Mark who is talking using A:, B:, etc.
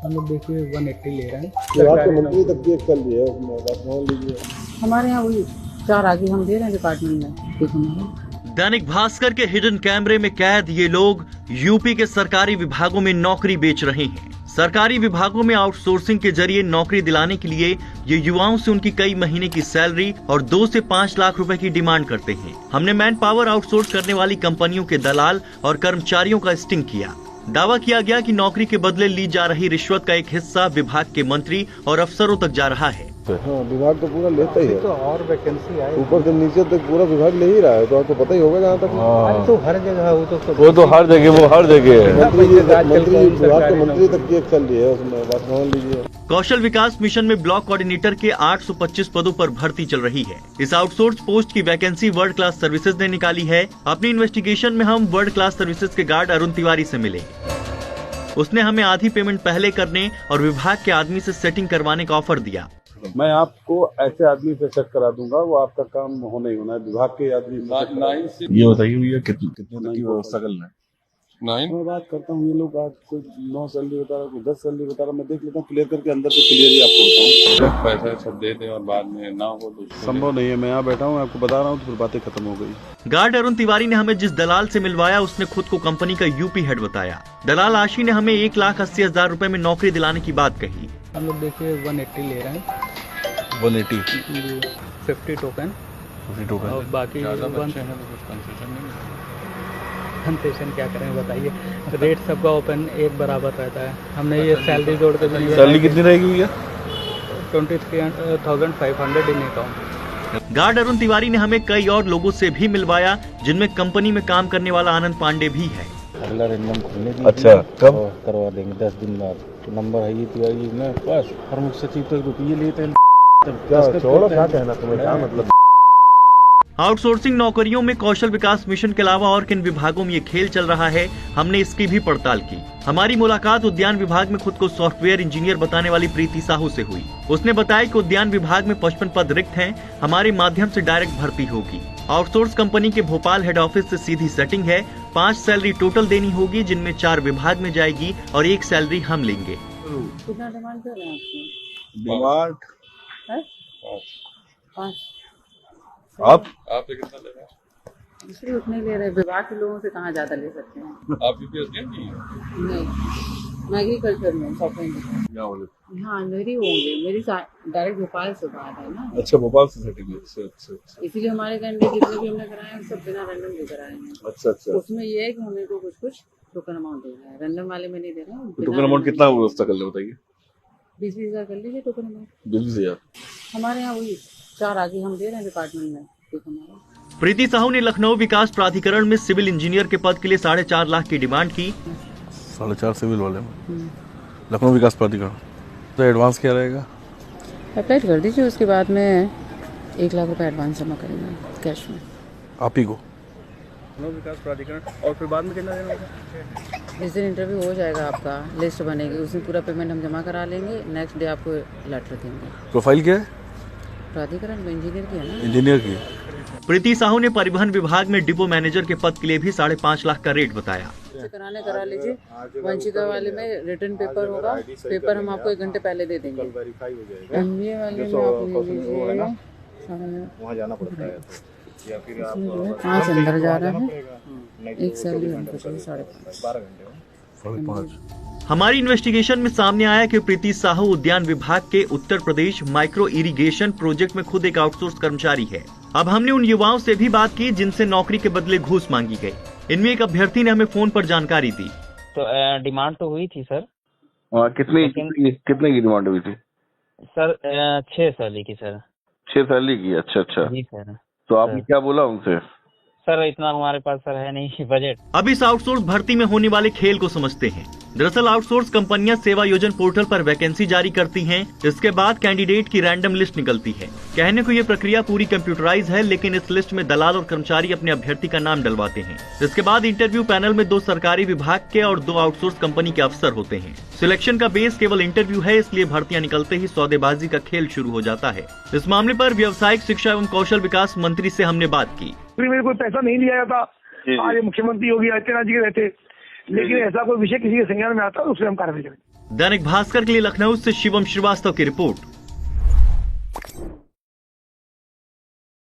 A: हम लोग देखिए 180 ले रहे हैं।
B: विभाग के मंत्री तक की एक चल रही है, उसमें बात मान लीजिए।
C: हमारे यहाँ वही 4 आगे हम दे रहे हैं डिपार्टमेंट में।
D: दैनिक भास्कर के हिडन कैमरे में कैद ये लोग यूपी के सरकारी विभागों में नौकरी बेच रहे हैं। सरकारी विभागों में आउटसोर्सिंग के जरिए नौकरी दिलाने के लिए ये युवाओं से उनकी कई महीने की सैलरी और 2 से 5 लाख रुपए की डिमांड करते हैं। हमने मैन पावर आउटसोर्स करने वाली कंपनियों के दलाल और कर्मचारियों का स्टिंग किया। दावा किया गया कि नौकरी के बदले ली जा रही रिश्वत का एक हिस्सा विभाग के मंत्री और अफसरों तक जा रहा है।
B: हाँ, विभाग तो पूरा लेता ही है,
A: तो और वैकेंसी आई
B: ऊपर से नीचे तक पूरा विभाग ले ही रहा है, तो आपको पता ही होगा जहाँ तक।
A: तो हर जगह
B: वो तो हर जगह है। मंत्री विभाग के मंत्री तक की एक चल रही है, उसमें बात मान लीजिए।
D: कौशल विकास मिशन में ब्लॉक कोऑर्डिनेटर के 825 पदों पर भर्ती चल रही है। इस आउटसोर्स पोस्ट की वैकेंसी वर्ल्ड क्लास सर्विसेज ने निकाली है। अपनी इन्वेस्टिगेशन में हम वर्ल्ड क्लास सर्विसेज के गार्ड अरुण तिवारी से मिले। उसने हमें आधी पेमेंट पहले करने और विभाग के आदमी से सेटिंग करवाने का ऑफर दिया।
B: मैं आपको ऐसे आदमी पे सेट करा दूंगा, वो आपका काम होना ही होना है। विभाग के आदमी
E: ये बताइए भैया कितने तक की व्यवस्था करना है?
B: मैं बात करता हूँ, ये लोग आज कोई 9 सैलरी बता रहा, कोई 10 सैलरी बता रहा, मैं देख लेता हूँ, क्लियर करके अंदर से क्लियर ही आपको बताऊँ।
E: पैसा सब दे दे और बाद में ना हो तो
B: संभव नहीं है। मैं यहाँ बैठा हूँ, आपको बता रहा हूँ, तो फिर बातें खत्म हो गई।
D: गार्ड अरुण तिवारी ने हमें जिस दलाल से मिलवाया उसने खुद को कंपनी का यूपी हेड बताया। दलाल आशी ने हमें 1,80,000 रुपए में नौकरी दिलाने की बात कही।
A: हम लोग देखिए 180 ले रहे हैं।
E: 180
A: 50 टोकन और बाकी कंसेशन क्या करें बताइए। रेट सबका ओपन एक बराबर रहता है। हमने ये सैलरी जोड़ के भी
E: सैलरी कितनी रहेगी भैया?
A: 23,500 इन अकाउंट।
D: गार्ड अरुण तिवारी ने हमें कई और लोगों से भी मिलवाया, जिनमें कंपनी में काम करने वाला आनंद पांडे भी है।
F: अगला रैंडम खोलने की
E: अच्छा, कब
F: करवा देंगे? 10 दिन बाद। तो नंबर है ये तिवारी जी में पास। प्रमुख सचिव तक रुपये लेते हैं।
B: क्या छोड़ो, क्या कहना तुम्हें, क्या मतलब।
D: आउटसोर्सिंग नौकरियों में कौशल विकास मिशन के अलावा और किन विभागों में ये खेल चल रहा है, हमने इसकी भी पड़ताल की। हमारी मुलाकात उद्यान विभाग में खुद को सॉफ्टवेयर इंजीनियर बताने वाली प्रीति साहू से हुई। उसने बताया कि उद्यान विभाग में 55 पद रिक्त हैं। हमारे माध्यम से डायरेक्ट भर्ती होगी। आउटसोर्स कंपनी के भोपाल हेड ऑफिस से सीधी सेटिंग है। 5 सैलरी टोटल देनी होगी, जिनमें 4 विभाग में जाएगी और 1 सैलरी हम लेंगे।
C: कितना डिमांड कर रहे हैं आपकी?
E: डिमांड
C: है 5।
E: आप कितना ले रहे हैं?
C: इसलिए उतने ले रहे हैं। विभाग के लोगों से कहाँ ज्यादा ले सकते हैं?
E: आप
C: नहीं, मैं एग्रीकल्चर में सॉफ्टवेयर इंजीनियर। हाँ, मेरी होंगे, मेरी डायरेक्ट भोपाल से बात है ना।
E: अच्छा, भोपाल से सेटिंग है। अच्छा।
C: इसीलिए हमारे कैंडिडेट जितने भी हमने कराए हैं सब बिना रैंडम ले कराए हैं।
E: अच्छा।
C: उसमें ये है कि हमें को कुछ टोकन अमाउंट देना है। रैंडम वाले में नहीं दे रहे हैं।
E: टोकन अमाउंट कितना व्यवस्था कर ले बताइए?
C: 20,000 कर लीजिए टोकन अमाउंट।
E: 20,000
C: हमारे यहाँ वही 4 आगे हम दे रहे हैं डिपार्टमेंट में।
D: प्रीति साहू ने लखनऊ विकास प्राधिकरण में सिविल इंजीनियर के पद के लिए 4.5 लाख की डिमांड की।
E: 4.5 सिविल वाले में लखनऊ विकास प्राधिकरण। तो एडवांस क्या रहेगा?
C: अप्लाई कर दीजिए, उसके बाद में 1 लाख रुपए एडवांस जमा करेंगे कैश में।
E: आप ही को
A: लखनऊ विकास प्राधिकरण। और फिर बाद में कितना देना होगा?
C: जिस दिन इंटरव्यू हो जाएगा, आपका लिस्ट बनेगी, उस दिन पूरा पेमेंट हम जमा करा लेंगे। नेक्स्ट डे आपको लेटर देंगे।
E: प्रोफाइल क्या है?
C: प्राधिकरण में इंजीनियर की है ना।
E: इंजीनियर की।
D: प्रीति साहू ने परिवहन विभाग में डिपो मैनेजर के पद के लिए भी 5.5 लाख का रेट बताया।
C: करा लीजिए। वंशिका वाले में रिटर्न पेपर होगा। पेपर हम आपको 1 घंटे पहले दे देंगे। MBA वाले में आप ले लीजिए,
B: वहाँ जाना पड़ता है या फिर आप
C: 5 अंदर जा रहा है। 1 सैलरी हमको चाहिए 5.5।
E: 5.5।
D: हमारी इन्वेस्टिगेशन में सामने आया कि प्रीति साहू उद्यान विभाग के Uttar Pradesh micro irrigation project में खुद एक आउटसोर्स कर्मचारी है। अब हमने उन युवाओं से भी बात की जिनसे नौकरी के बदले घूस मांगी गई। इनमें एक अभ्यर्थी ने हमें फोन पर जानकारी दी।
G: तो डिमांड तो हुई थी सर।
E: कितने की डिमांड हुई थी
G: सर? 6 सैलरी की सर।
E: 6 सैलरी की। अच्छा।
G: जी सर।
E: तो आपने क्या बोला उनसे?
G: सर इतना हमारे पास सर है नहीं बजट।
D: अब इस आउटसोर्स भर्ती में होने वाले खेल को समझते हैं। दरअसल आउटसोर्स कंपनियां सेवा योजन पोर्टल पर वैकेंसी जारी करती हैं। इसके बाद कैंडिडेट की रैंडम लिस्ट निकलती है। कहने को ये प्रक्रिया पूरी कंप्यूटराइज है, लेकिन इस लिस्ट में दलाल और कर्मचारी अपने अभ्यर्थी का नाम डलवाते हैं। इसके बाद इंटरव्यू पैनल में 2 सरकारी विभाग के और 2 आउटसोर्स कंपनी के अफसर होते हैं। सिलेक्शन का बेस केवल इंटरव्यू है, इसलिए भर्तियां निकलते ही सौदेबाजी का खेल शुरू हो जाता है। इस मामले पर व्यावसायिक शिक्षा एवं कौशल विकास मंत्री से हमने बात की।
H: मेरे कोई पैसा नहीं लिया जाता। आज मुख्यमंत्री योगी आदित्यनाथ जी के रहते लेकिन ऐसा कोई विषय किसी के संज्ञान में आता है तो उसमें हम कार्रवाई करेंगे।
D: दैनिक भास्कर के लिए लखनऊ से शिवम श्रीवास्तव की रिपोर्ट।